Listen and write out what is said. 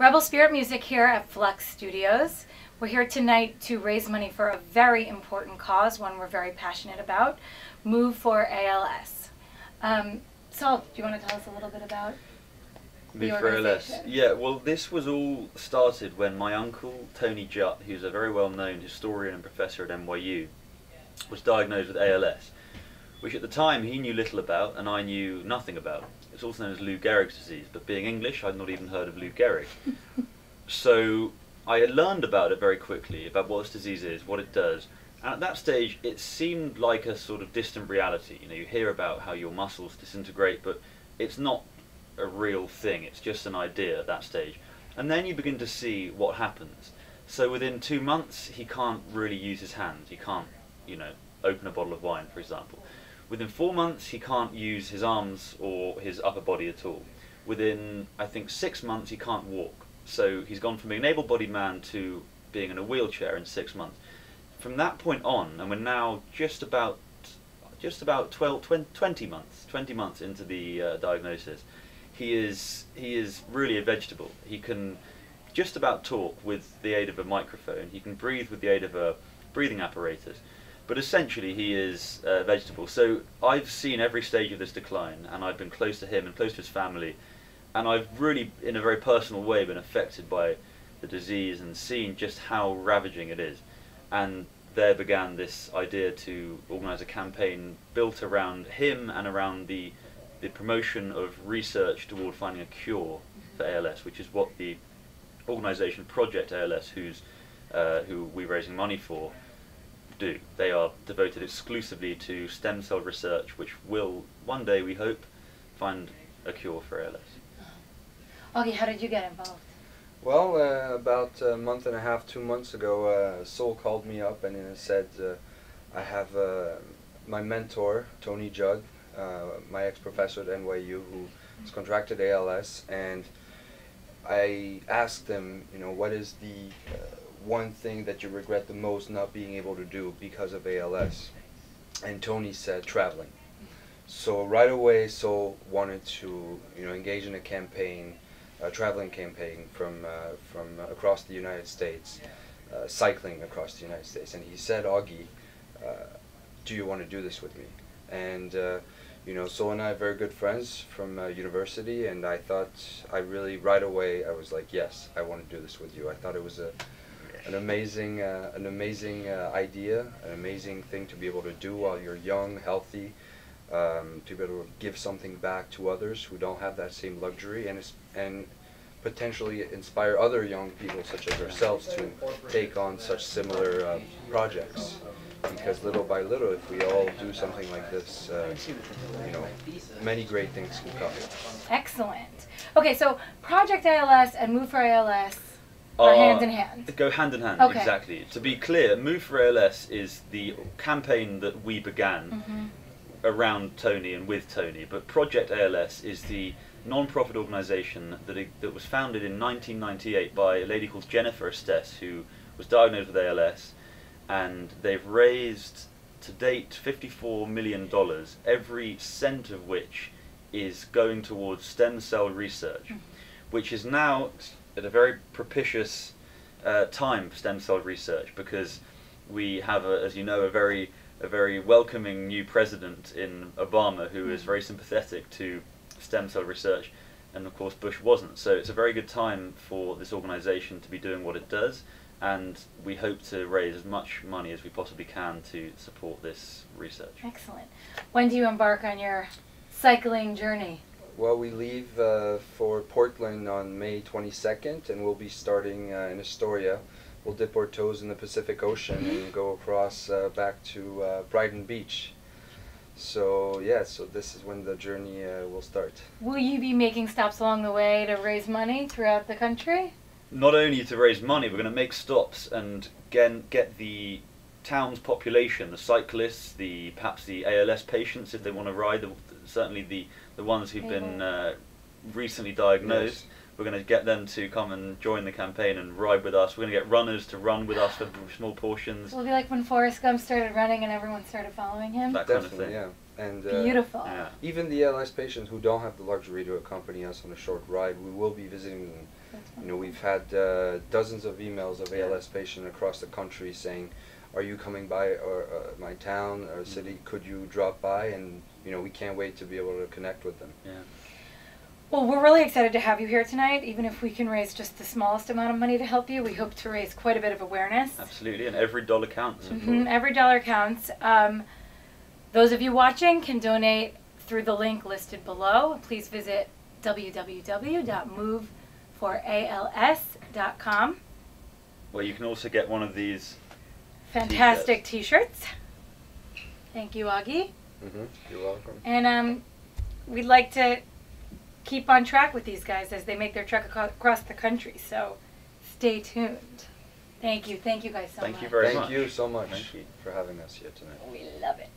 Rebel Spirit Music here at Flux Studios. We're here tonight to raise money for a very important cause, one we're very passionate about, Move For ALS. Saul, do you want to tell us a little bit about Move For ALS? Yeah, well, this was all started when my uncle, Tony Judd, who's a very well-known historian and professor at NYU, was diagnosed with ALS, which at the time he knew little about and I knew nothing about. It's also known as Lou Gehrig's disease, but being English, I'd not even heard of Lou Gehrig. So I had learned about it very quickly, about what this disease is, what it does, and at that stage it seemed like a sort of distant reality. You know, you hear about how your muscles disintegrate, but it's not a real thing, it's just an idea at that stage. And then you begin to see what happens. So within 2 months he can't really use his hands, he can't, you know, open a bottle of wine, for example. Within 4 months he can't use his arms or his upper body at all. Within, I think, 6 months he can't walk. So he's gone from being an able-bodied man to being in a wheelchair in 6 months. From that point on, and we're now just about 20 months into the diagnosis, he is really a vegetable. He can just about talk with the aid of a microphone. He can breathe with the aid of a breathing apparatus. But essentially he is a vegetable. So I've seen every stage of this decline, and I've been close to him and close to his family, and I've really, in a very personal way, been affected by the disease and seen just how ravaging it is. And there began this idea to organise a campaign built around him and around the promotion of research toward finding a cure for ALS, which is what the organisation Project ALS, who we're raising money for, do. They are devoted exclusively to stem cell research, which will one day, we hope, find a cure for ALS. Augie, how did you get involved? Well, about a month and a half, 2 months ago, Saul called me up and said, I have my mentor, Tony Judd, my ex-professor at NYU, who has contracted ALS, and I asked him, you know, what is the one thing that you regret the most not being able to do because of ALS? And Tony said traveling. So right away Saul wanted to, you know, engage in a campaign, a traveling campaign from across the United States, cycling across the United States. And he said, Augie, do you want to do this with me? And you know, Saul and I are very good friends from university, and I thought, right away I was like, yes, I want to do this with you. I thought it was an amazing idea, an amazing thing to be able to do while you're young, healthy, to be able to give something back to others who don't have that same luxury, and potentially inspire other young people such as ourselves to take on such similar projects. Because little by little, if we all do something like this, you know, many great things can come. Excellent. Okay, so Project ALS and Move For ALS are hand in hand. They go hand in hand, okay. Exactly. To be clear, Move For ALS is the campaign that we began around Tony and with Tony, but Project ALS is the non-profit organisation that was founded in 1998 by a lady called Jennifer Estes, who was diagnosed with ALS, and they've raised to date $54 million, every cent of which is going towards stem cell research, which is now at a very propitious time for stem cell research, because we have, as you know, a very welcoming new president in Obama, who is very sympathetic to stem cell research, and of course Bush wasn't. So it's a very good time for this organisation to be doing what it does, and we hope to raise as much money as we possibly can to support this research. Excellent. When do you embark on your cycling journey? Well, we leave for Portland on May 22nd, and we'll be starting in Astoria. We'll dip our toes in the Pacific Ocean and go across back to Brighton Beach. So yeah, so this is when the journey will start. Will you be making stops along the way to raise money throughout the country? Not only to raise money, we're going to make stops and get the town's population, the cyclists, perhaps the ALS patients if they want to ride, certainly the ones who've been recently diagnosed. Yes. We're going to get them to come and join the campaign and ride with us. We're going to get runners to run with us for small portions. It'll be like when Forrest Gump started running and everyone started following him. That kind of thing. Yeah. And beautiful. Yeah. even the ALS patients who don't have the luxury to accompany us on a short ride, we will be visiting them. You know, we've had dozens of emails of ALS patients across the country saying, "Are you coming by my town or city? Could you drop by?" And you know, we can't wait to be able to connect with them. Yeah. Well, we're really excited to have you here tonight. Even if we can raise just the smallest amount of money to help you, we hope to raise quite a bit of awareness. Absolutely, and every dollar counts. Every dollar counts. Those of you watching can donate through the link listed below. Please visit www.moveforals.com. Where you can also get one of these fantastic t-shirts. Thank you, Augie. You're welcome. And we'd like to keep on track with these guys as they make their trek across the country. So stay tuned. Thank you. Thank you guys so much. Thank you very much. Thank you so much Thank you for having us here tonight. We love it.